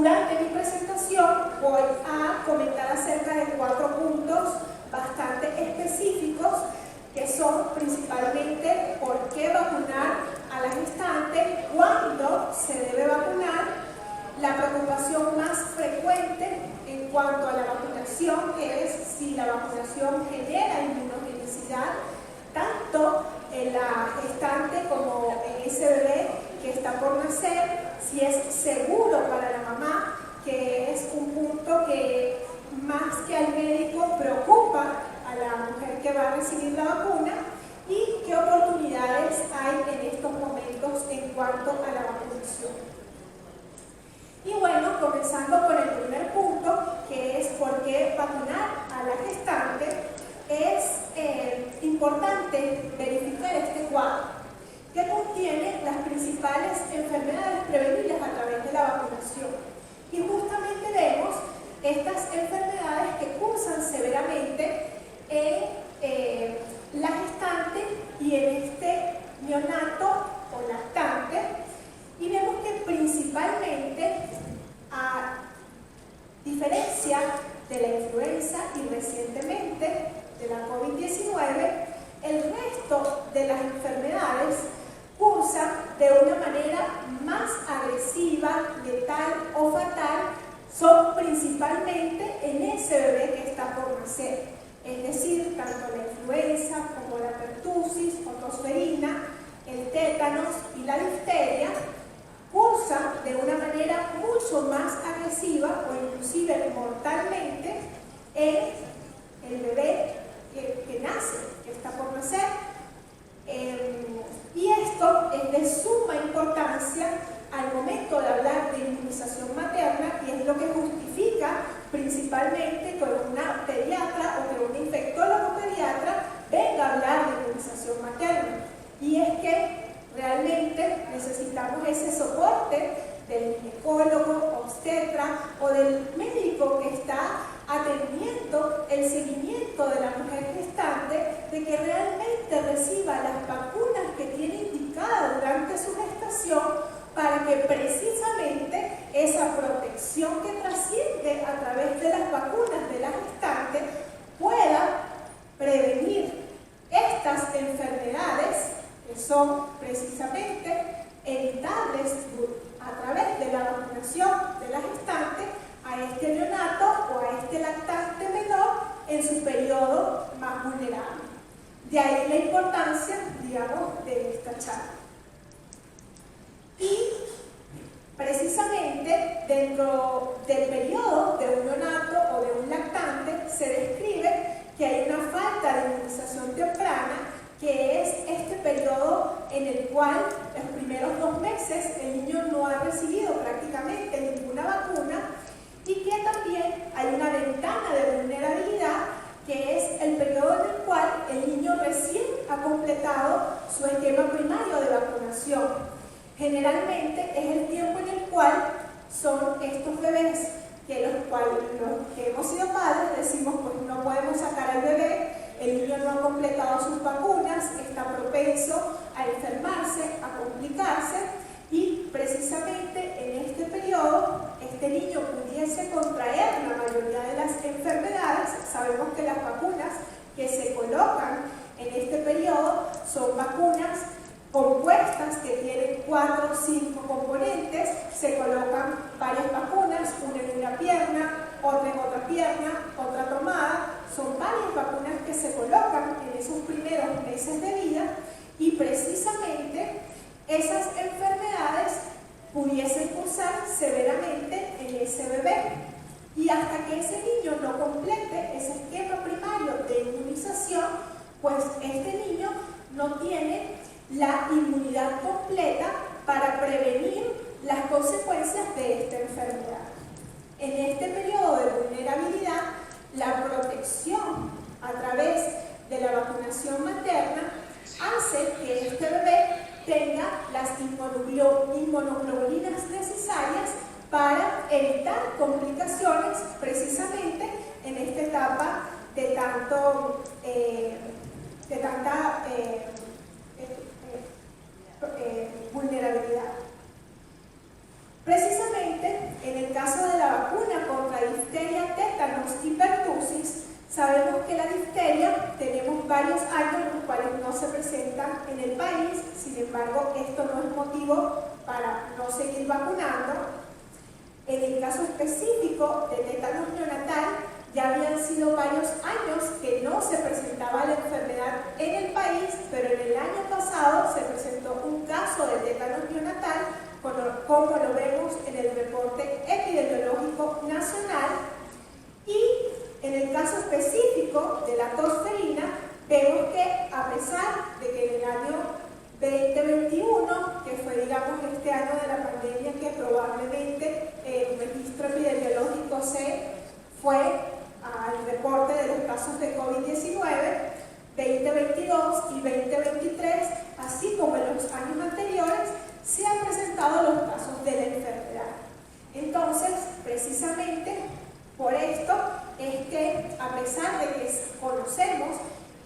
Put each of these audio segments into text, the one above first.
Durante mi presentación voy a comentar acerca de 4 puntos bastante específicos que son principalmente por qué vacunar a la gestante, cuándo se debe vacunar, la preocupación más frecuente en cuanto a la vacunación, que es si la vacunación genera inmunogenicidad, tanto en la gestante como en ese bebé que está por nacer, si es seguro para la mamá, que es un punto que más que al médico preocupa a la mujer que va a recibir la vacuna, y qué oportunidades hay en estos momentos en cuanto a la vacunación. Y bueno, comenzando con el primer punto, que es por qué vacunar a la gestante, es importante verificar este cuadro, que contiene las principales enfermedades prevenibles a través de la vacunación. Y justamente vemos estas enfermedades que cursan severamente en la gestante y en este neonato o lactante, y vemos que principalmente, a diferencia de la influenza y recientemente de la COVID-19, el resto de las enfermedades cursan de una manera más agresiva, letal o fatal, son principalmente en ese bebé que está por nacer. Es decir, tanto la influenza como la pertusis o tosferina, el tétanos y la difteria cursan de una manera mucho más agresiva o inclusive mortalmente en el bebé que nace, que está por nacer. Y esto es de suma importancia al momento de hablar de inmunización materna, y es lo que justifica principalmente que una pediatra o que un infectólogo pediatra venga a hablar de inmunización materna. Y es que realmente necesitamos ese soporte del ginecólogo, obstetra o del médico que está atendiendo el seguimiento de la mujer gestante, de que realmente reciba las vacunas que tiene indicadas durante su gestación, para que precisamente esa protección que trasciende a través de las vacunas de la gestante pueda prevenir estas enfermedades que son precisamente evitables a través de la vacunación de la gestante a este neonato o a este lactante menor en su periodo más vulnerable. De ahí la importancia, digamos, de esta charla. Y precisamente dentro del periodo de un neonato o de un lactante se describe que hay una falta de inmunización temprana, que es este periodo en el cual los primeros 2 meses el niño no ha recibido prácticamente ninguna vacuna, y que también hay una ventana de vulnerabilidad, que es el periodo en el cual el niño recién ha completado su esquema primario de vacunación. Generalmente es el tiempo en el cual son estos bebés que los que hemos sido padres decimos, pues no podemos sacar al bebé, el niño no ha completado sus vacunas, está propenso a enfermarse, a complicarse, y precisamente en este periodo este niño pudiese contraer la mayoría de las enfermedades. Sabemos que las vacunas que se colocan en este periodo son vacunas compuestas que tienen 4 o 5 componentes. Se colocan varias vacunas, una en una pierna, otra en otra pierna, otra tomada. Son varias vacunas que se colocan en esos primeros meses de vida, y precisamente esas enfermedades pudiesen cursar severamente en ese bebé. Y hasta que ese niño no complete ese esquema primario de inmunización, pues este niño no tiene la inmunidad completa para prevenir las consecuencias de esta enfermedad. En este periodo de vulnerabilidad, la protección a través de la vacunación materna hace que este bebé tenga las inmunoglobulinas necesarias para evitar complicaciones precisamente en esta etapa de tanta vulnerabilidad. Precisamente en el caso el país. Sin embargo, esto no es motivo para no seguir vacunando. En el caso específico de tétanos neonatal, ya habían sido varios años que no se presentaba la enfermedad en el país, pero en el año pasado se presentó un caso de tétanos neonatal, como lo vemos en el reporte epidemiológico nacional. Y en el caso específico de la tosferina, vemos que a pesar de que en el año 2021, que fue, digamos, este año de la pandemia que probablemente el registro epidemiológico se fue al reporte de los casos de COVID-19, 2022 y 2023, así como en los años anteriores, se han presentado los casos de la enfermedad. Entonces, precisamente por esto es que, a pesar de que conocemos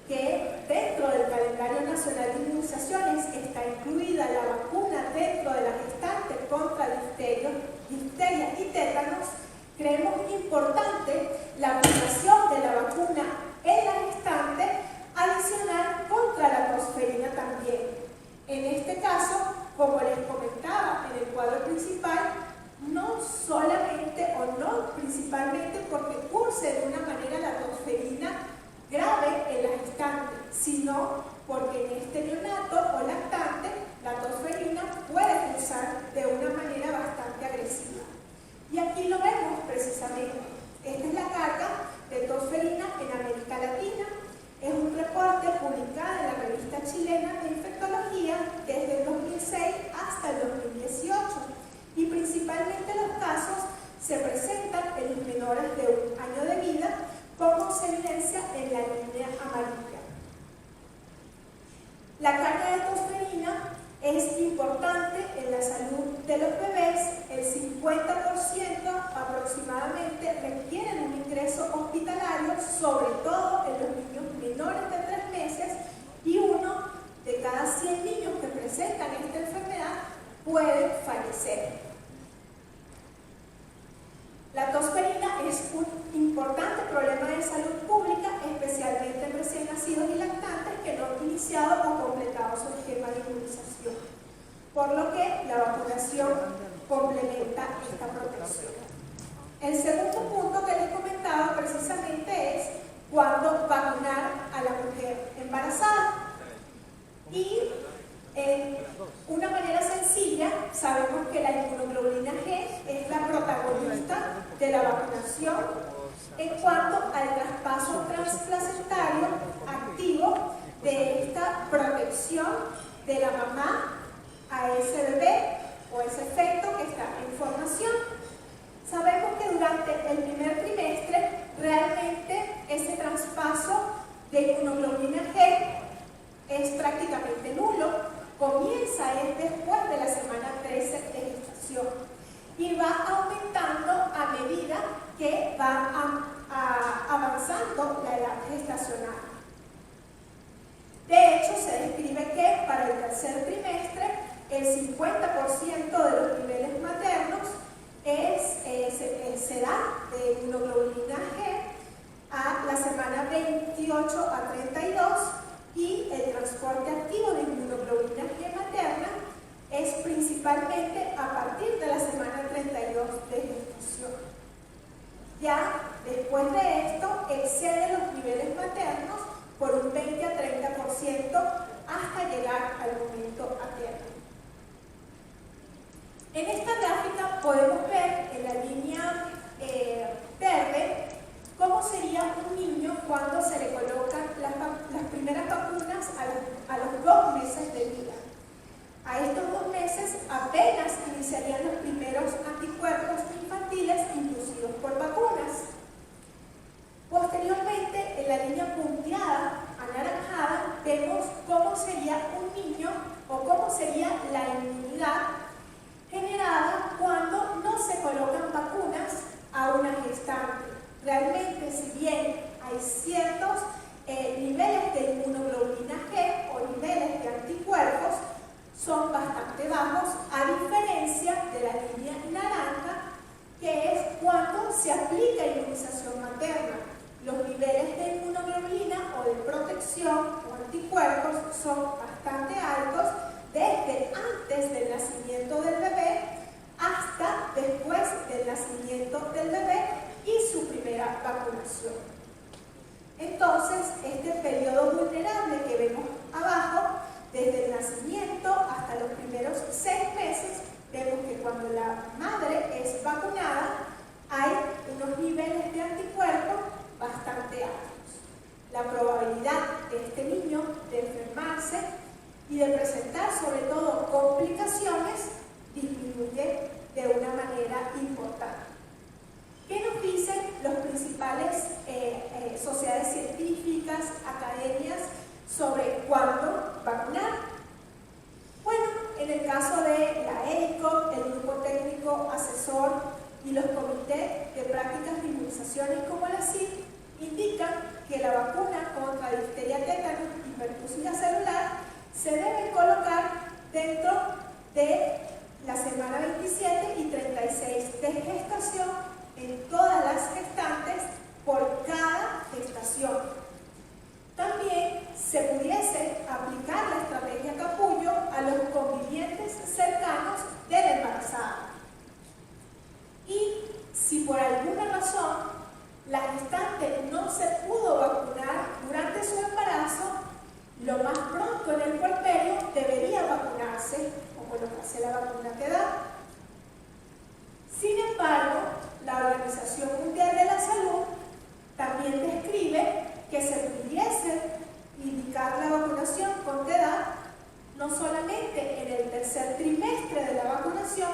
que dentro del calendario nacional de inmunizaciones está incluida la vacuna dentro de la gestante contra difteria y tétanos, creemos importante la aplicación de la vacuna en la gestante adicional contra la tosferina también. En este caso, como les comentaba en el cuadro principal, no solamente o no principalmente porque curse de una manera la tosferina grave en la gestante, sino porque en este neonato o lactante la tosferina puede cursar de una manera bastante agresiva. Y aquí lo vemos precisamente. Esta es la carga de tosferina en América Latina. Es un reporte publicado en la revista chilena de infectología desde el 2006 hasta el 2018. Y principalmente los casos se presentan en los menores de un año de vida, como se evidencia en la línea amarilla. La carga de tosferina es importante en la salud de los bebés. El 50% aproximadamente requieren un ingreso hospitalario, sobre todo en los niños menores de 3 meses, y 1 de cada 100 niños que presentan esta enfermedad puede fallecer. La tosferina es un importante problema de salud pública, especialmente en recién nacidos y lactantes que no han iniciado o completado su esquema de inmunización, por lo que la vacunación complementa esta protección. El segundo punto que les comentaba precisamente es cuándo vacunar a la mujer embarazada. Y en una manera sencilla, sabemos que la inmunoglobulina G es la protagonista de la vacunación en cuanto al traspaso transplacentario activo de esta protección de la mamá a ese bebé o ese feto que está en formación. Sabemos que durante el primer trimestre realmente ese traspaso de inmunoglobulina G es prácticamente nulo. Comienza después de la semana 13 de gestación y va aumentando a medida que va avanzando la edad gestacional. De hecho, se describe que para el tercer trimestre el 50% de los niveles maternos se da de inmunoglobulina G a la semana 28 a 32 y el transporte activo de inmunoglobulina G materna es principalmente a partir de la semana 32 de gestación. Ya después de esto excede los niveles maternos por un 20 a 30% hasta llegar al momento materno. En esta gráfica podemos ver en la línea verde cómo sería un niño cuando se le colocan las primeras vacunas a los 2 meses de vida. A estos 2 meses apenas iniciarían los primeros anticuerpos infantiles inducidos por vacunas. Posteriormente, en la línea punteada, anaranjada, vemos cómo sería un niño o cómo sería la inmunidad generada cuando no se colocan vacunas a una gestante. Realmente, si bien hay ciertos niveles de inmunoglobulina G o niveles de anticuerpos, son bastante bajos, a diferencia de la línea naranja, que es cuando se aplica inmunización materna. Los niveles de inmunoglobulina o de protección o anticuerpos son bastante altos nacimiento hasta los primeros 6 meses, vemos que cuando la madre es vacunada hay unos niveles de anticuerpos bastante altos. La probabilidad de este niño de enfermarse y de presentar sobre todo complicaciones disminuye de una manera importante. ¿Qué nos dicen los principales sociedades científicas, academias, sobre cuándo vacunar? Bueno, en el caso de la EICOP, el Grupo Técnico Asesor y los comités de prácticas de inmunizaciones como la CIP, indican que la vacuna contra difteria, tétanos y pertusis celular se debe colocar dentro de la semana 27 y 36 de gestación en todas las gestantes por cada gestación. También se pudiese aplicar la estrategia capullo a los convivientes cercanos de la embarazada. Y si por alguna razón la gestante no se pudo vacunar durante su embarazo, lo más pronto en el puerperio debería vacunarse o colocarse la vacuna que da. Sin embargo, la Organización Mundial de la Salud también describe que se pudiese indicar la vacunación con edad no solamente en el tercer trimestre de la vacunación,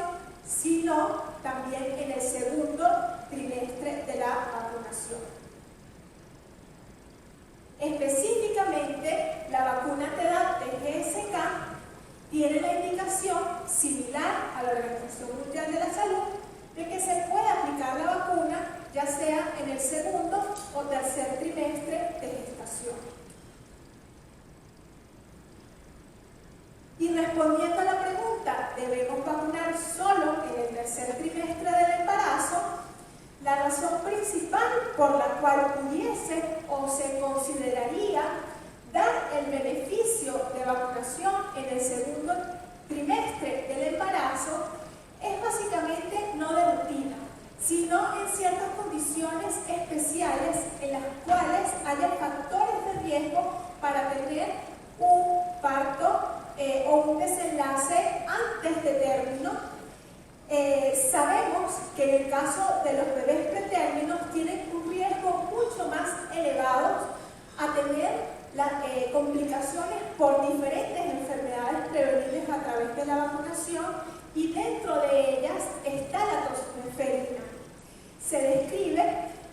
sino también en el segundo trimestre de la vacunación. Específicamente, la vacuna TDAP de GSK tiene la indicación similar a la Organización Mundial de la Salud de que se puede aplicar la vacuna ya sea en el segundo o tercer trimestre de gestación. Y respondiendo a la pregunta, ¿debemos vacunar solo en el tercer trimestre del embarazo? La razón principal por la cual pudiese o se consideraría dar el beneficio de vacunación en el segundo trimestre del embarazo es básicamente no de rutina, sino en ciertas condiciones especiales en las cuales haya factores de riesgo para tener un parto o un desenlace antes de término. Sabemos que en el caso de los bebés pretérminos tienen un riesgo mucho más elevado a tener complicaciones por diferentes enfermedades prevenibles a través de la vacunación, y dentro de ellas está la tosferina. Se describe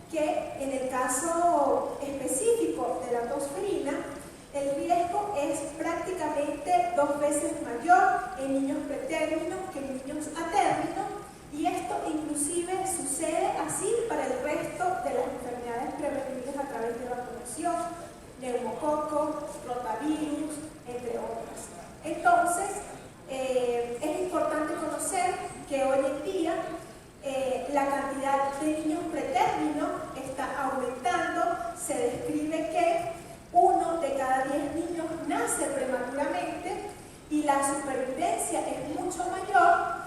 que en el caso específico de la tosferina, el riesgo es prácticamente 2 veces mayor en niños pretérminos que en niños a término, y esto inclusive sucede así para el resto de las enfermedades prevenibles a través de vacunación, neumococo, rotavirus, entre otras. Entonces, es importante conocer que hoy en día la cantidad de niños pretérminos está aumentando. Se describe que 1 de cada 10 niños nace prematuramente y la supervivencia es mucho mayor,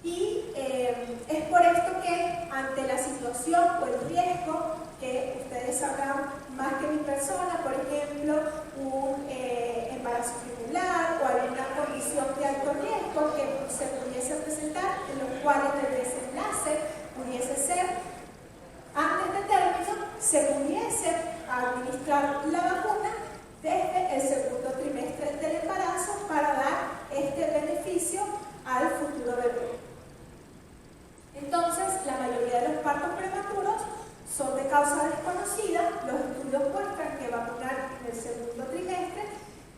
y es por esto que ante la situación o el riesgo que ustedes sabrán más que mi persona, por ejemplo, un embarazo irregular o alguna condición de alto riesgo que se pudiese presentar, en los cuales el desenlace pudiese ser antes de término, se pudiese administrar la vacuna desde el segundo trimestre del embarazo para dar este beneficio al futuro bebé. Entonces, la mayoría de los partos prematuros son de causa desconocida. Los estudios muestran que vacunar en el segundo trimestre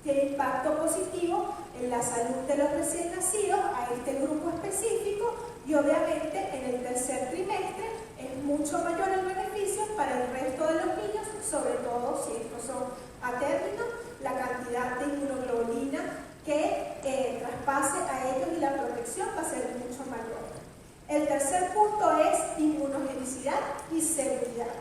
tiene impacto positivo en la salud de los recién nacidos a este grupo específico, y obviamente en el tercer trimestre es mucho mayor el beneficio para el resto de los niños, sobre todo si estos son a término, la cantidad de inmunoglobulina que traspase a ellos y la protección va a ser mucho mayor. El tercer punto es inmunogenicidad y seguridad.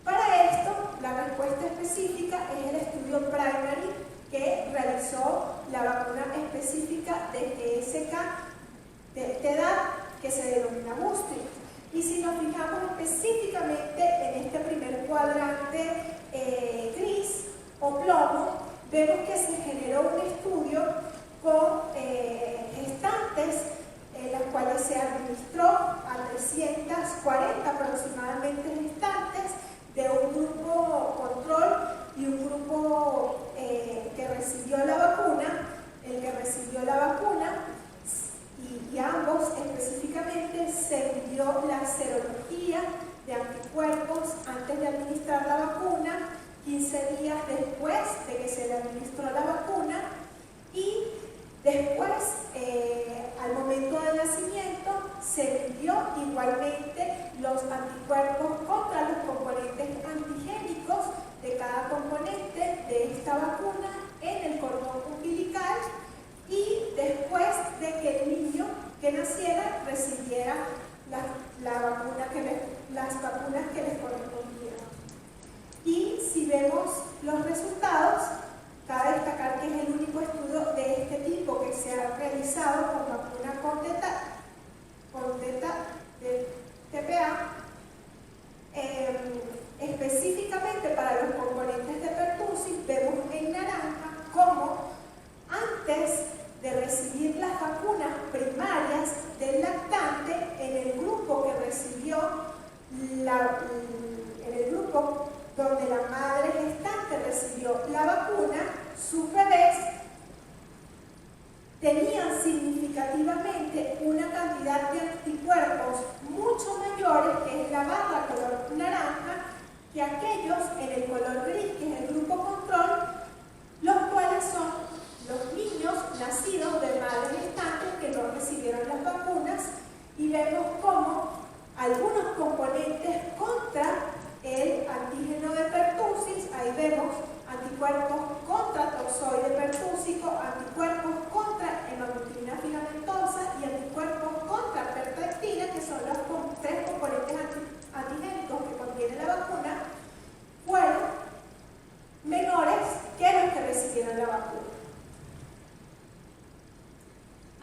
Para esto, la respuesta específica es el estudio Primary que realizó la vacuna específica de GSK de TDAP, que se denomina Boostring. Y si nos fijamos específicamente en este primer cuadrante gris o plomo, vemos que se generó un estudio Después, al momento del nacimiento, se midió igualmente los anticuerpos contra los componentes antigénicos de cada componente de esta vacuna en el cordón umbilical, y después de que el niño que naciera recibiera las vacunas que les correspondieran. Y si vemos los resultados, cabe destacar que es el único estudio de este tipo que se ha realizado con vacuna con TPA, específicamente para los componentes de pertussis. Vemos en naranja cómo antes de recibir las vacunas primarias del lactante, en el grupo que recibió en el grupo donde la madre gestante recibió la vacuna, sus bebés tenían significativamente una cantidad de anticuerpos mucho mayores, que es la barra color naranja, que aquellos en el color gris, que es el grupo control, los cuales son los niños nacidos de madres gestantes que no recibieron las vacunas. Y vemos cómo algunos componentes contra el antígeno de pertussis, ahí vemos anticuerpos contra toxoide pertúsico, anticuerpos contra hemaglutina filamentosa y anticuerpos contra perpectina, que son los tres componentes antigénicos que contiene la vacuna, fueron menores que los que recibieron la vacuna.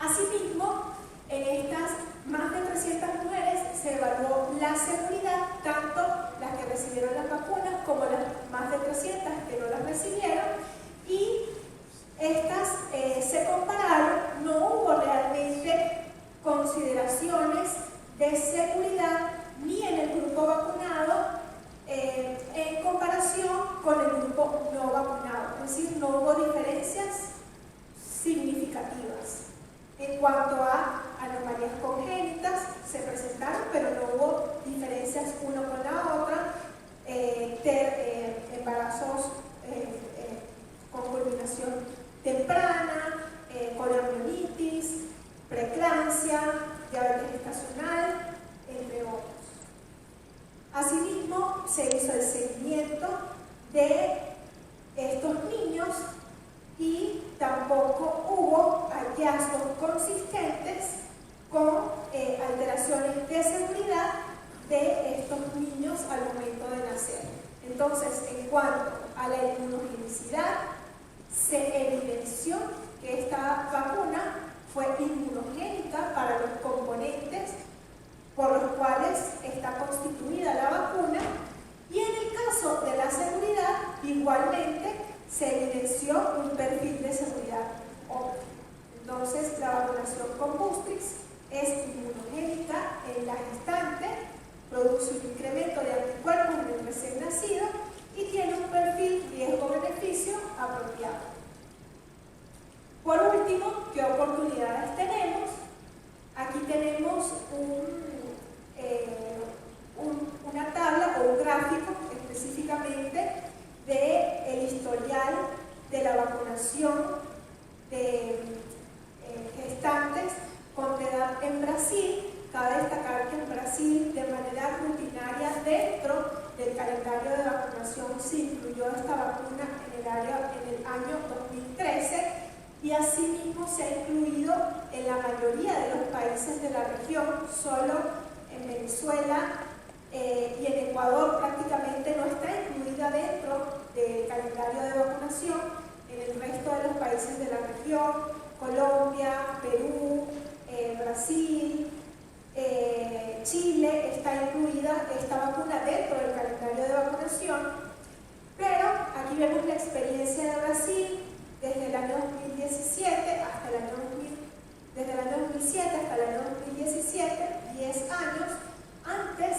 Asimismo, en estas más de 300 mujeres se evaluó la seguridad, tanto las que recibieron las vacunas como las más de 300 que no las recibieron, y estas se compararon. No hubo realmente consideraciones de seguridad ni en el grupo vacunado en comparación con el grupo no vacunado, es decir, no hubo diferencias significativas. En cuanto a anomalías congénitas, se presentaron, pero no hubo diferencias uno con la otra, embarazos con culminación temprana, colonitis, preeclampsia, diabetes gestacional, entre otros. Asimismo, se hizo el seguimiento de estos niños y tampoco hubo hallazgos consistentes con alteraciones de seguridad de estos niños al momento de nacer. Entonces, en cuanto a la inmunogenicidad, se evidenció que esta vacuna fue inmunogénica para los componentes por los cuales está constituida la vacuna, y en el caso de la seguridad, igualmente se evidenció un perfil de seguridad óptimo. Entonces, la vacunación con Boostrix es inmunogénica en la gestante, produce un incremento de anticuerpos en el recién nacido y tiene un perfil riesgo-beneficio apropiado. Por último, ¿qué oportunidades tenemos? Aquí tenemos una tabla o un gráfico específicamente del historial de la vacunación de gestantes con TDAP en Brasil. Cabe destacar que en Brasil, de manera rutinaria, dentro del calendario de vacunación, se incluyó esta vacuna en el año 2013, y asimismo se ha incluido en la mayoría de los países de la región. Solo en Venezuela y en Ecuador prácticamente no está incluida dentro del calendario de vacunación. En el resto de los países de la región, Colombia, Perú, Brasil, Chile, está incluida esta vacuna dentro del calendario de vacunación. Pero aquí vemos la experiencia de Brasil desde el año 2017 hasta el año 2017, 10 años. Antes,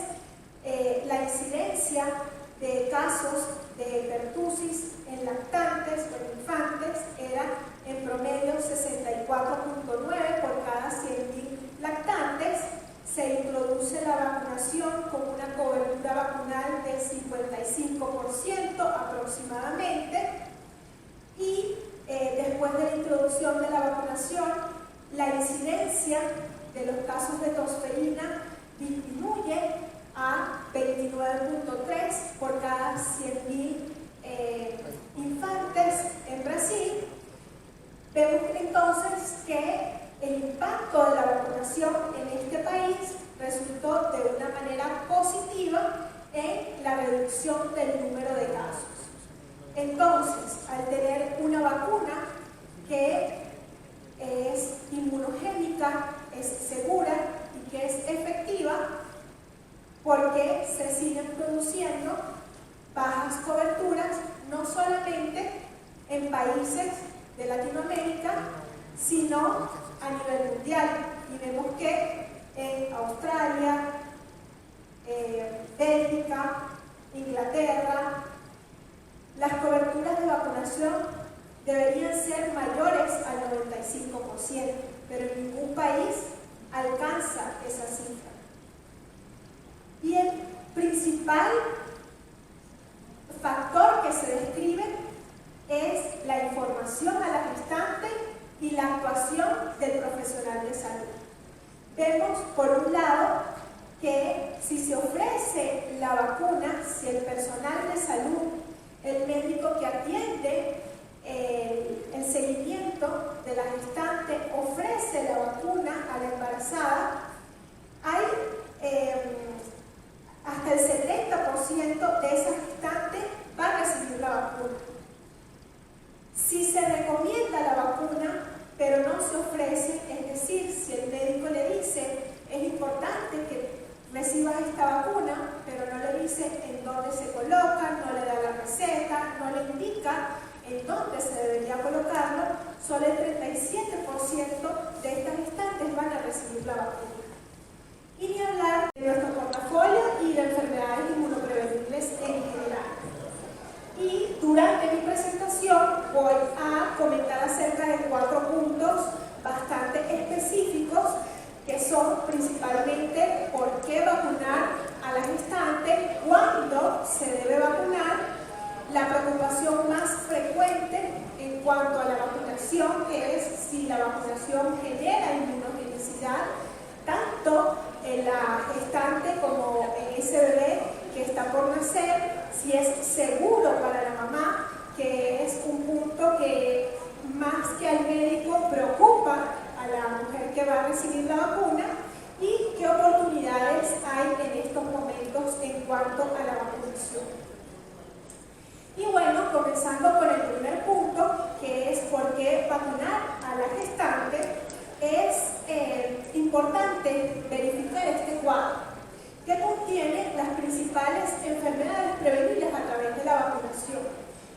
la incidencia de casos de pertussis en lactantes o en infantes era en promedio 64.9 por cada 100.000 lactantes. Se introduce la vacunación con una cobertura vacunal del 55% aproximadamente, y después después de la introducción de la vacunación, la incidencia de los casos de tosferina disminuye a 29.3 por cada 100.000 infantes en Brasil. Vemos entonces que el impacto de la vacunación en este país resultó de una manera positiva en la reducción del número de casos. Entonces, al tener una vacuna que es inmunogénica, es segura y que es efectiva, porque se siguen produciendo bajas coberturas, no solamente en países de Latinoamérica, sino a nivel mundial. Y vemos que en Australia, Bélgica, Inglaterra, las coberturas de vacunación deberían ser mayores al 95%, pero en ningún país alcanza esa cifra. Y el principal factor que se describe es la información a la gestante y la actuación del profesional de salud. Vemos, por un lado, que si se ofrece la vacuna, si el personal de salud, el médico que atiende el seguimiento de la gestante, ofrece la vacuna a la embarazada, hay hasta el 70% de esa gestante va a recibir la vacuna. Si se recomienda la vacuna, pero no se ofrece, es decir, si el médico le dice es importante que recibas esta vacuna, pero no le dice en dónde se coloca, no le da la receta, no le indica en dónde se debería colocarlo, solo el 37% de estas gestantes van a recibir la vacuna. Y ni hablar de nuestro portafolio y de enfermedades inmunoprevenibles en general. Y durante mi presentación voy a comentar acerca de 4 puntos bastante específicos, que son principalmente por qué vacunar a la gestante, cuándo se debe vacunar, la preocupación más frecuente en cuanto a la vacunación, que es si la vacunación genera inmunogenicidad, tanto en la gestante como en ese bebé que está por nacer, si es seguro para la mamá, que es un punto que más que al médico preocupa a la mujer que va a recibir la vacuna, y qué oportunidades hay en estos momentos en cuanto a la vacunación. Y bueno, comenzando con el primer punto, que es por qué vacunar a la gestante, es importante verificar este cuadro, que contiene las principales enfermedades prevenibles a través de la vacunación.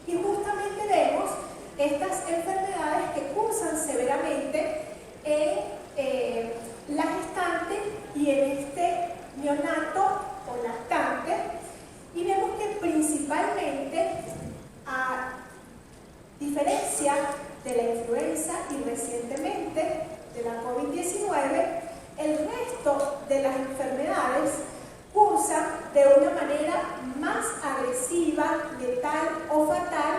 Y justamente vemos estas enfermedades que cursan severamente en la gestante y en este neonato o lactante, y vemos que principalmente, a diferencia de la influenza y recientemente de la COVID-19, el resto de las enfermedades cursan de una manera más agresiva, letal o fatal,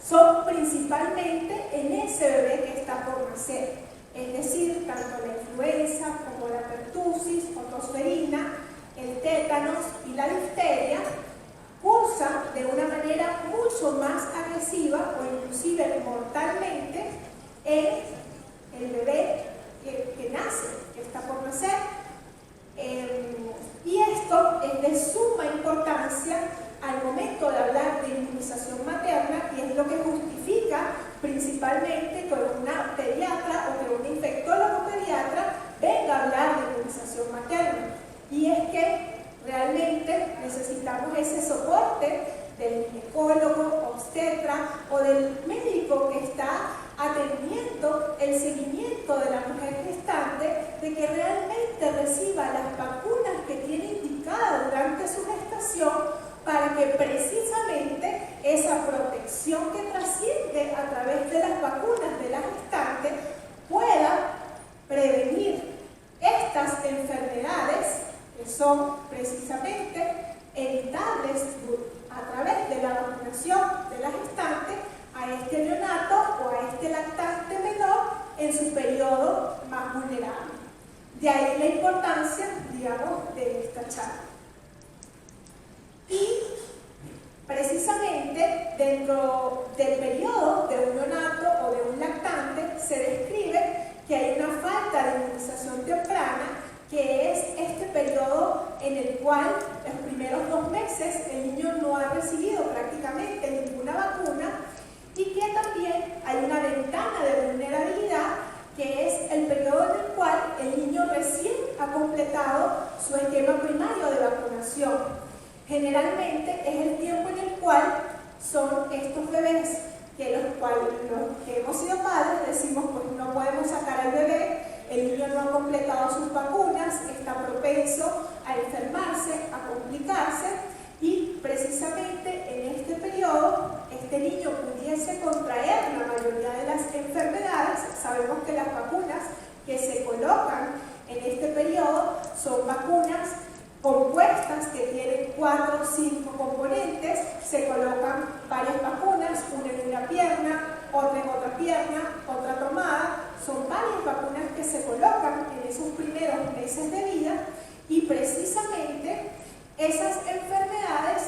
son principalmente en ese bebé que está por nacer. Es decir, tanto la influenza como la pertusis o tosferina, el tétanos y la difteria cursan de una manera mucho más agresiva o inclusive mortalmente en el bebé que nace, que está por nacer. Y esto es de suma importancia al momento de hablar de inmunización materna, y es lo que justifica principalmente que una pediatra o que un infectólogo pediatra venga a hablar de inmunización materna. Y es que realmente necesitamos ese soporte del ginecólogo, obstetra o del médico que está atendiendo el seguimiento de la mujer gestante, de que realmente reciba las vacunas que tiene indicada durante su gestación, para que precisamente esa protección que trasciende a través de las vacunas de la gestante pueda prevenir estas enfermedades que son precisamente evitables a través de la vacunación de la gestante a este neonato o a este lactante De ahí la importancia, digamos, de esta charla. Y precisamente dentro del periodo de un neonato o de un lactante se describe que hay una falta de inmunización temprana, que es este periodo en el cual los primeros 2 meses el niño no ha recibido prácticamente ninguna vacuna, y que también hay una ventana de vulnerabilidad, que es el periodo en el cual el niño recién ha completado su esquema primario de vacunación. Generalmente es el tiempo en el cual son estos bebés que los que hemos sido padres decimos, pues no podemos sacar al bebé, el niño no ha completado sus vacunas, está propenso a enfermarse, a complicarse, y precisamente en este periodo este niño pudiese contraer la mayoría de las enfermedades. Sabemos que las vacunas que se colocan en este periodo son vacunas compuestas que tienen 4 o 5 componentes. Se colocan varias vacunas, una en una pierna, otra en otra pierna, otra tomada. Son varias vacunas que se colocan en esos primeros meses de vida, y precisamente esas enfermedades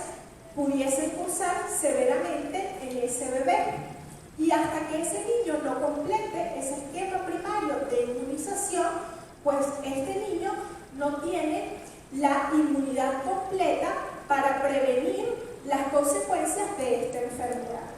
pudiesen cursar severamente en ese bebé. Y hasta que ese niño no complete ese esquema primario de inmunización, pues este niño no tiene la inmunidad completa para prevenir las consecuencias de esta enfermedad.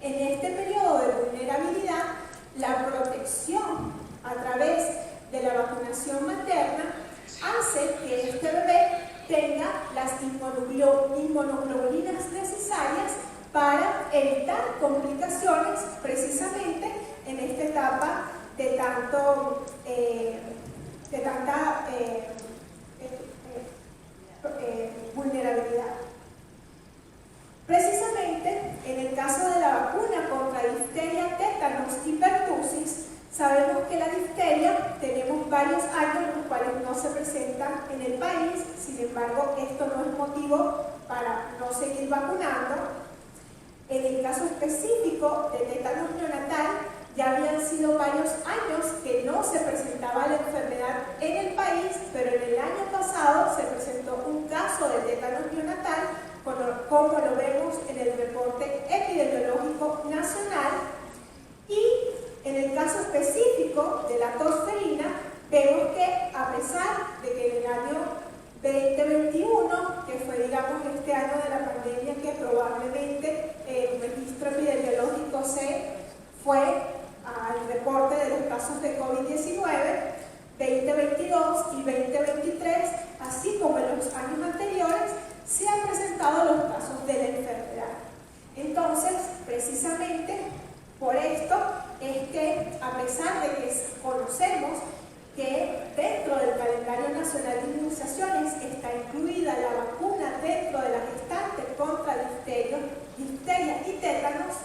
En este periodo de vulnerabilidad, la protección a través de la vacunación materna hace que este bebé tenga las inmunoglobulinas necesarias para evitar complicaciones precisamente en esta etapa de tanta vulnerabilidad. Precisamente en el caso de la vacuna contra difteria, tétanos y pertusis, sabemos que la difteria tenemos varios años en los cuales no se presenta en el país. Sin embargo, esto no es motivo para no seguir vacunando. En el caso específico de tétanos neonatal, ya habían sido varios años que no se presentaba la enfermedad en el país, pero en el año pasado se presentó un caso de tétanos neonatal, como lo vemos en el reporte epidemiológico nacional. Y en el caso específico de la tosferina, vemos que a pesar de que en el año 2021, que fue, digamos, este año de la pandemia que probablemente el registro epidemiológico se fue al reporte de los casos de COVID-19, 2022 y 2023, así como en los años anteriores, se han presentado los casos de la enfermedad. Entonces, precisamente por esto es que, a pesar de que conocemos que dentro del calendario nacional de inmunizaciones está incluida la vacuna dentro de la gestante contra difteria y tétanos,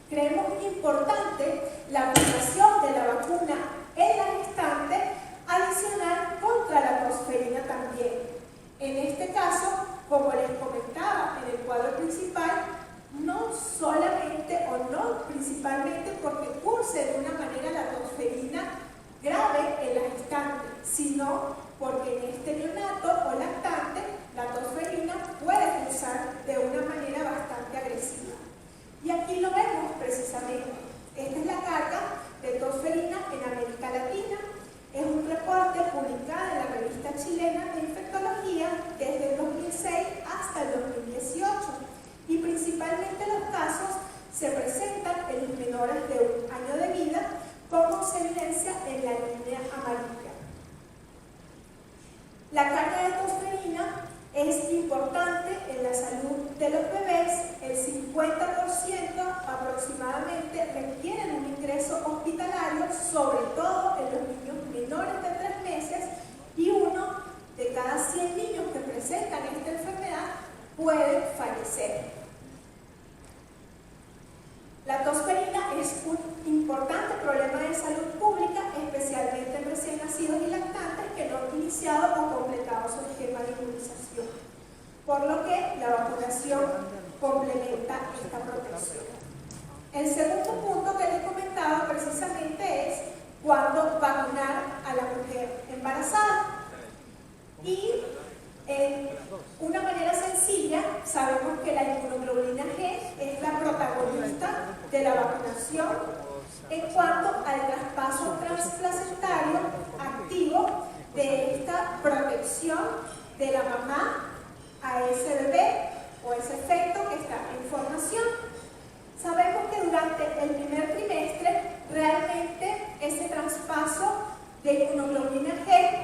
creemos importante la aplicación de la vacuna en la gestante adicional contra la tosferina también. En este caso, como les comentaba en el cuadro principal, no solamente o no principalmente porque curse de una manera la tosferina grave en la gestante, sino porque en este neonato o lactante la tosferina puede cursar de una manera bastante agresiva. Y aquí lo vemos precisamente. Esta es la carga de tosferina en América Latina. Es un reporte publicado en la revista chilena de infectología desde el 2006 hasta el 2018. Y principalmente los casos se presentan en los menores de un año de vida, como se evidencia en la línea amarilla. La carga de tosferina es importante en la salud de los bebés. El 50% aproximadamente requieren un ingreso hospitalario, sobre todo en los niños menores de 3 meses, y 1 de cada 100 niños que presentan esta enfermedad puede fallecer. La tosferina es un importante problema de salud pública, especialmente en recién nacidos y lactantes que no han iniciado o completado su esquema de inmunización, por lo que la vacunación complementa esta protección. El segundo punto que les comentaba precisamente es cuándo vacunar a la mujer embarazada. Y una manera sencilla, sabemos que la inmunoglobulina G es la protagonista de la vacunación en cuanto al traspaso transplacentario activo de esta protección de la mamá a ese bebé o ese feto que está en formación. Sabemos que durante el primer trimestre realmente ese traspaso de inmunoglobulina G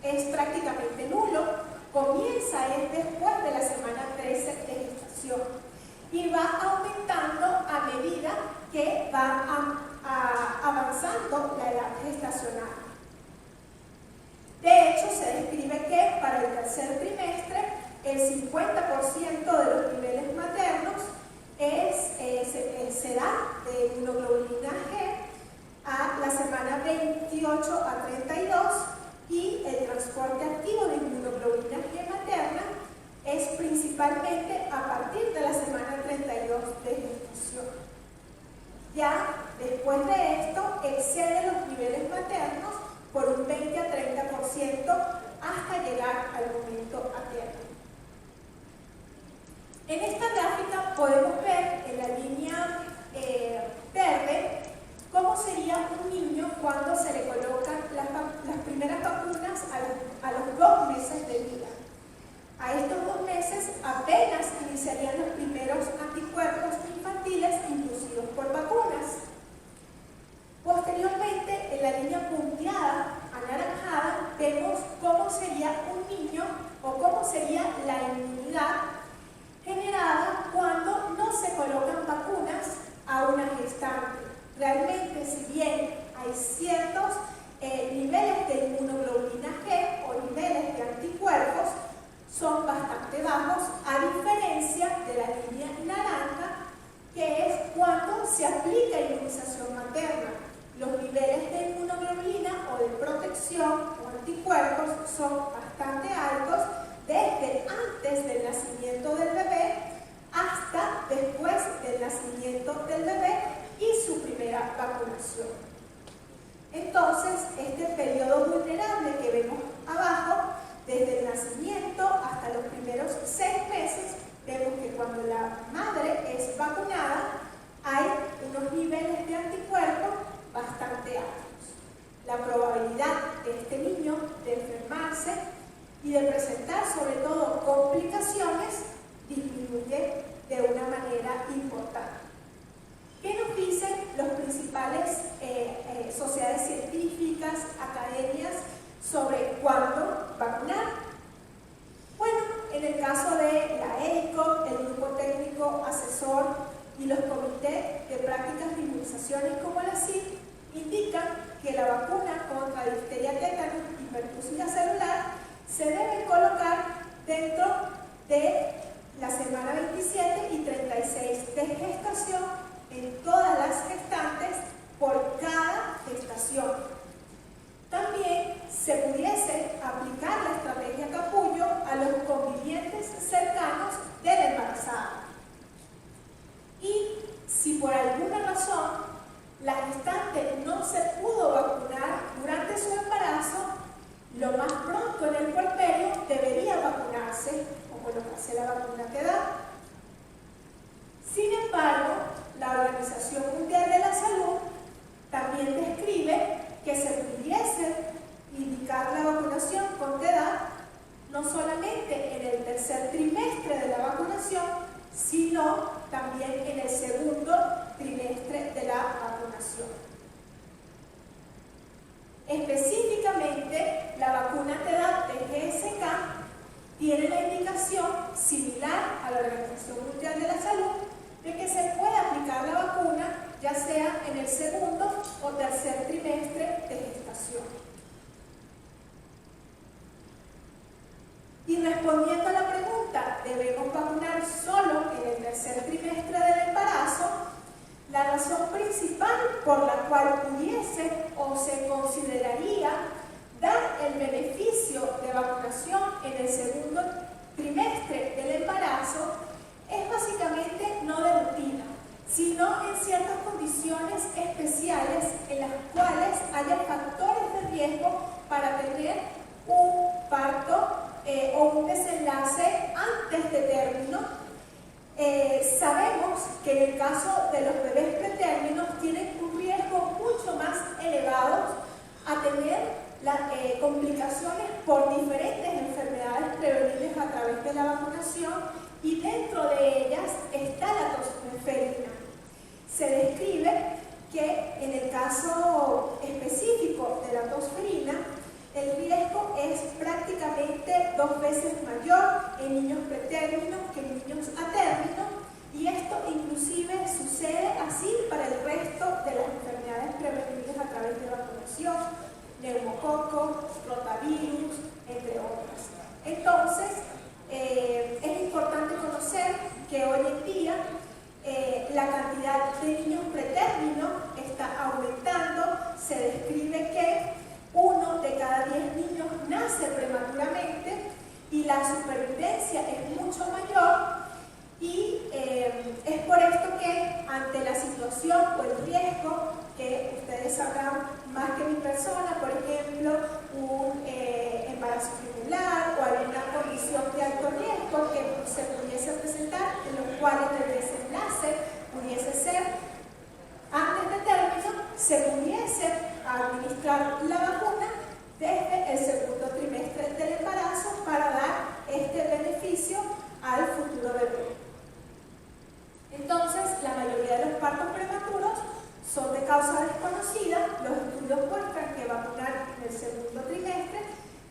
es prácticamente nulo. Comienza después de la semana 13 de gestación y va aumentando a medida que va avanzando la edad gestacional. De hecho, se describe que para el tercer trimestre el 50% de los niveles maternos se da de inmunoglobulina G a la semana 28 a 32 y el transporte activo de inmunoglobulina G materna es principalmente a partir de la semana 32 de gestación. Ya después de esto excede los niveles maternos por un 20 a 30% hasta llegar al momento materno. En esta gráfica podemos ver en la línea verde cómo sería un niño cuando se le colocan las primeras vacunas a los 2 meses de vida. A estos 2 meses apenas iniciarían los primeros anticuerpos infantiles inducidos por vacunas. Posteriormente, en la línea punteada, anaranjada, vemos cómo sería un niño o cómo sería la inmunidad generada cuando no se colocan vacunas a una gestante. Realmente, si bien hay ciertos niveles de inmunoglobulina G o niveles de anticuerpos, son bastante bajos, a diferencia de la línea naranja, que es cuando se aplica inmunización materna. Los niveles de inmunoglobulina o de protección o anticuerpos son bastante altos desde antes del nacimiento del bebé hasta después del nacimiento del bebé y su primera vacunación. Entonces, este periodo vulnerable que vemos abajo, desde el nacimiento hasta los primeros 6 meses, vemos que cuando la madre es vacunada hay unos niveles de anticuerpos bastante altos. La probabilidad de este niño de enfermarse y de presentar sobre todo complicaciones disminuye de una manera importante. ¿Qué nos dicen los principales sociedades científicas, academias, sobre cuándo vacunar? Bueno, en el caso de la EICOP, el Grupo Técnico Asesor y los comités de prácticas de inmunizaciones como la CIP, indican que la vacuna contra difteria, tétanos y pertusis celular se debe colocar dentro de la semana 27 y 36 de gestación en todas las gestantes por cada gestación. También se pudiese aplicar la estrategia capullo a los convivientes cercanos de la embarazada. Y si por alguna razón la gestante no se pudo vacunar durante su embarazo, lo más pronto en el puerperio debería vacunarse o colocarse la vacuna que da. Sin embargo, la Organización Mundial de la Salud también describe que se pudiese indicar la vacunación con edad no solamente en el tercer trimestre de la vacunación, sino también en el segundo trimestre de la vacunación. Específicamente, la vacuna TDAP de GSK tiene la indicación similar a la Organización Mundial de la Salud de que se puede aplicar la vacuna ya sea en el segundo o tercer trimestre de gestación. Y respondiendo a la pregunta, ¿debemos vacunar solo en el tercer trimestre del embarazo? La razón principal por la cual pudiese o se consideraría dar el beneficio de vacunación en el segundo trimestre del embarazo es básicamente no de rutina, sino en ciertas condiciones especiales en las cuales haya factores de riesgo para tener un parto o un desenlace antes de término. Sabemos que en el caso de los bebés pretérminos tienen un riesgo mucho más elevado a tener complicaciones por diferentes enfermedades prevenibles a través de la vacunación, y dentro de ellas está la tosferina. Se describe que en el caso específico de la tosferina, el riesgo es prácticamente 2 veces mayor en niños pretérminos que en niños a término, y esto inclusive sucede así para el resto de las enfermedades prevenibles a través de vacunación, neumococo, rotavirus, entre otras. Entonces, es importante conocer que hoy en día la cantidad de niños pretérminos está aumentando. Se describe que 1 de cada 10 niños nace prematuramente y la supervivencia es mucho mayor, y es por esto que ante la situación o el riesgo, que ustedes sabrán más que mi persona, por ejemplo, un embarazo irregular o alguna condición de alto riesgo que se pudiese presentar, en los cuales el desenlace pudiese ser antes de término, se pudiese administrar la vacuna desde el segundo trimestre del embarazo para dar este beneficio al futuro bebé. Entonces, la mayoría de los partos prematuros son de causa desconocida. Los estudios muestran que vacunar en el segundo trimestre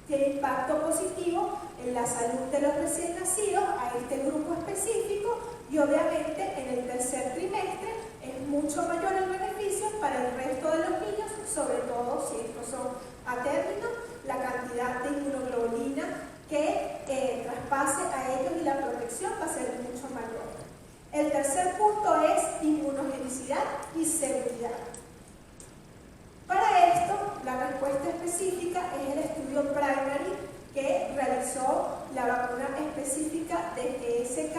tiene impacto positivo en la salud de los recién nacidos a este grupo específico, y obviamente en el tercer trimestre es mucho mayor el beneficio para el resto de los niños, sobre todo si estos son a término, la cantidad de inmunoglobulina que traspase a ellos y la protección va a ser mucho mayor. El tercer punto es inmunogenicidad y seguridad. Para esto, la respuesta específica es el estudio Primary que realizó la vacuna específica de GSK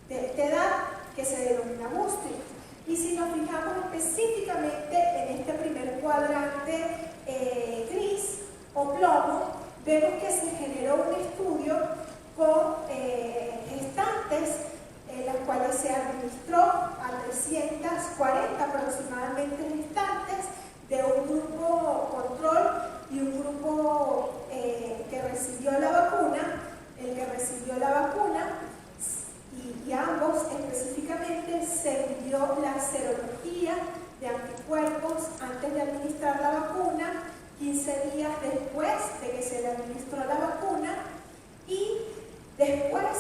de edad, que se denomina Boostring. Y si nos fijamos específicamente en este primer cuadrante gris o plomo, vemos que se generó un estudio con gestantes las cuales se administró a 340 aproximadamente gestantes de un grupo control y un grupo que recibió la vacuna. El que recibió la vacuna y ambos específicamente se midió la serología de anticuerpos antes de administrar la vacuna, 15 días después de que se le administró la vacuna, y después,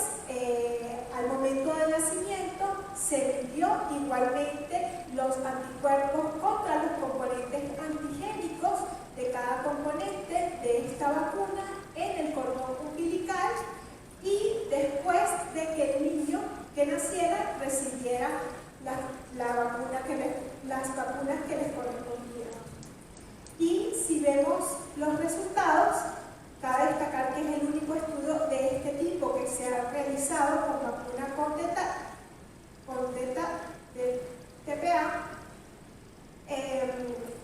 al momento del nacimiento, se midió igualmente los anticuerpos contra los componentes antigénicos de cada componente de esta vacuna en el cordón umbilical, y después de que el niño que naciera recibiera las vacunas que les correspondieran. Y si vemos los resultados, cabe destacar que es el único estudio de este tipo que se ha realizado con vacuna con TPA,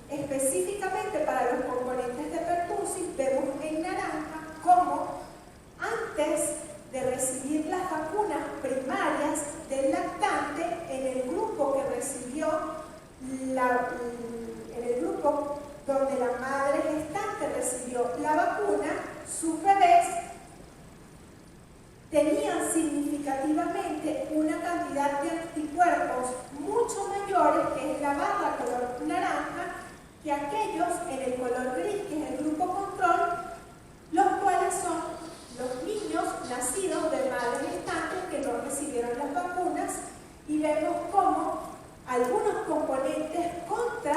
específicamente para los componentes de pertussis. Vemos en naranja cómo antes de recibir las vacunas primarias del lactante, en el grupo que recibió en el grupo donde la madre gestante recibió la vacuna, sus bebés tenían significativamente una cantidad de anticuerpos mucho mayores, que es la barra color naranja, que aquellos en el color gris, que es el grupo control, los cuales son los niños nacidos de madres gestantes que no recibieron las vacunas. Y vemos cómo algunos componentes contra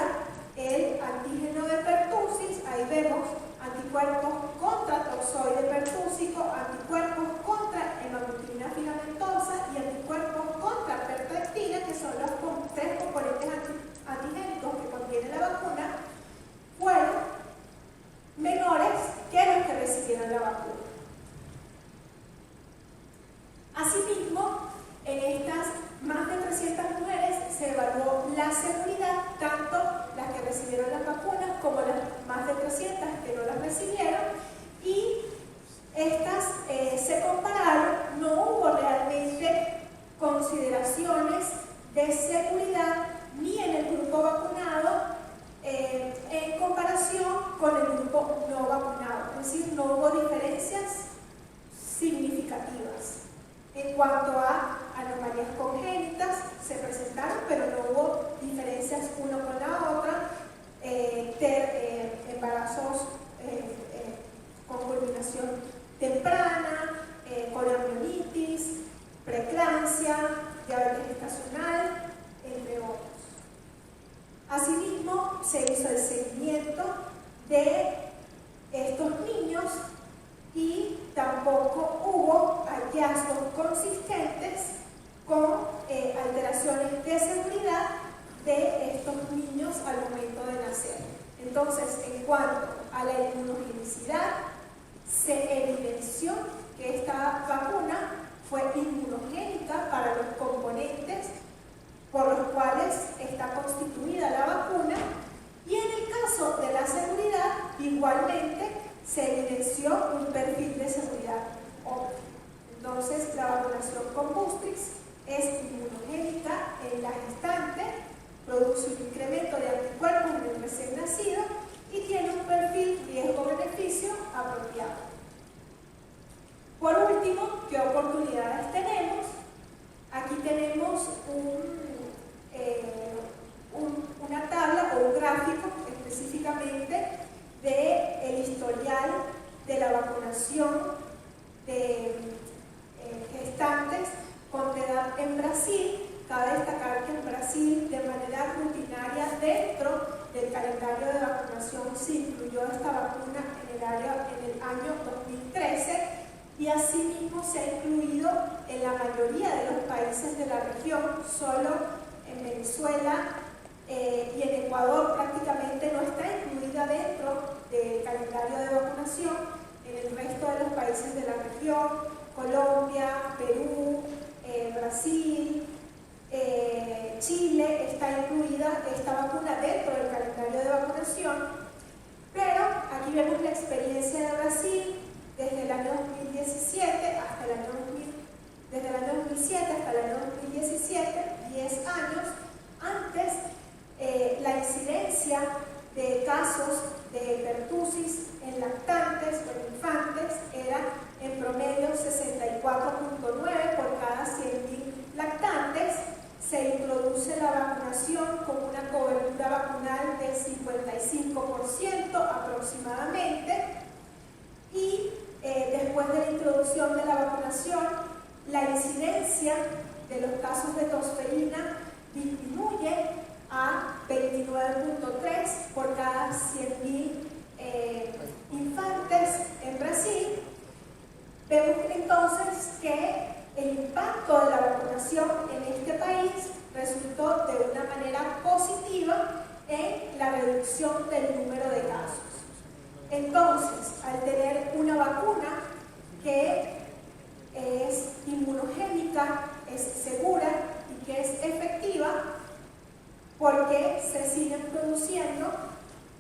el antígeno de pertussis, ahí vemos anticuerpos contra toxoide pertúsico, anticuerpos contra hemaglutina filamentosa y anticuerpos contra perpectina, que son los 3 componentes antigénicos que contiene la vacuna, fueron menores que los que recibieron la vacuna. Asimismo, en estas más de 300 mujeres se evaluó la seguridad, tanto las que recibieron las vacunas recibieron, y estas se compararon. No hubo realmente consideraciones de seguridad ni en el grupo vacunado en comparación con el grupo no vacunado, es decir, no hubo diferencias significativas. En cuanto a anomalías congénitas, se presentaron, pero no hubo diferencias uno con la otra, embarazos con culminación temprana, colonitis, preeclampsia, diabetes gestacional, entre otros. Asimismo, se hizo el seguimiento de estos niños y tampoco hubo hallazgos consistentes con alteraciones de seguridad de estos niños al momento de nacer. Entonces, en cuanto a la inmunogenicidad, se evidenció que esta vacuna fue inmunogénica para los componentes por los cuales está constituida la vacuna, y en el caso de la seguridad, igualmente se evidenció un perfil de seguridad óptimo. Entonces, la vacunación con Boostrix es inmunogénica en la gestante, produce un incremento de anticuerpos en el recién nacido y tiene un perfil riesgo-beneficio apropiado. Por último, ¿qué oportunidades tenemos? Aquí tenemos una tabla o un gráfico específicamente del historial de la vacunación de gestantes con edad en Brasil. Cabe destacar que en Brasil, de manera rutinaria, dentro del calendario de vacunación, se incluyó esta vacuna en el año 2013, y asimismo se ha incluido en la mayoría de los países de la región. Solo en Venezuela y en Ecuador prácticamente no está incluida dentro del calendario de vacunación. En el resto de los países de la región, Colombia, Perú, Brasil, Chile, está incluida esta vacuna dentro del calendario de vacunación. Pero aquí vemos la experiencia de Brasil desde el año 2017 hasta el año 2017, 10 años. Antes, la incidencia de casos de pertussis en lactantes o en infantes era en promedio 64.9 por cada 100.000 lactantes. Se introduce la vacunación con una cobertura vacunal del 55% aproximadamente, y después de la introducción de la vacunación, la incidencia de los casos de tosferina disminuye a 29.3 por cada 100.000 infantes en Brasil. Vemos entonces que el impacto de la vacunación en este país resultó de una manera positiva en la reducción del número de casos. Entonces, al tener una vacuna que es inmunogénica, es segura y que es efectiva, porque se siguen produciendo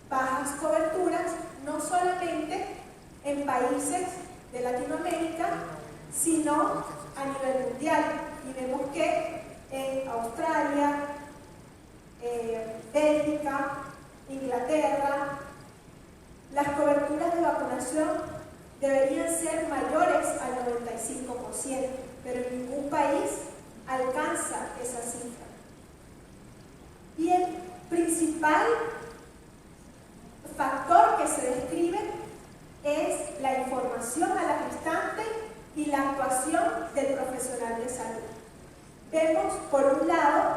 bajas coberturas, no solamente en países de Latinoamérica, sino a nivel mundial. Y vemos que en Australia, Bélgica, Inglaterra, las coberturas de vacunación deberían ser mayores al 95%, pero en ningún país alcanza esa cifra. Y el principal factor que se describe es la información a la gestante y la actuación del profesional de salud. Vemos, por un lado,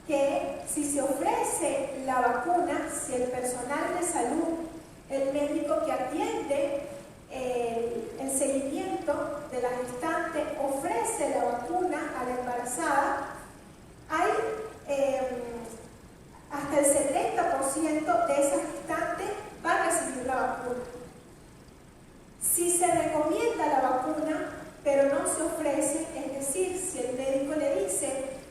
que si se ofrece la vacuna, si el personal de salud, el médico que atiende el seguimiento de la gestante, ofrece la vacuna a la embarazada, hay hasta el 70% de esa gestante va a recibir la vacuna. Si se recomienda la vacuna, pero no se ofrece, es decir, si el médico le dice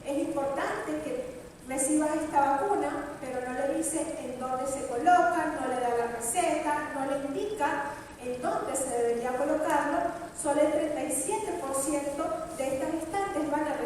es importante que recibas esta vacuna, pero no le dice en dónde se coloca, no le da la receta, no le indica gustaría colocarlo, solo el 37% de estas gestantes van a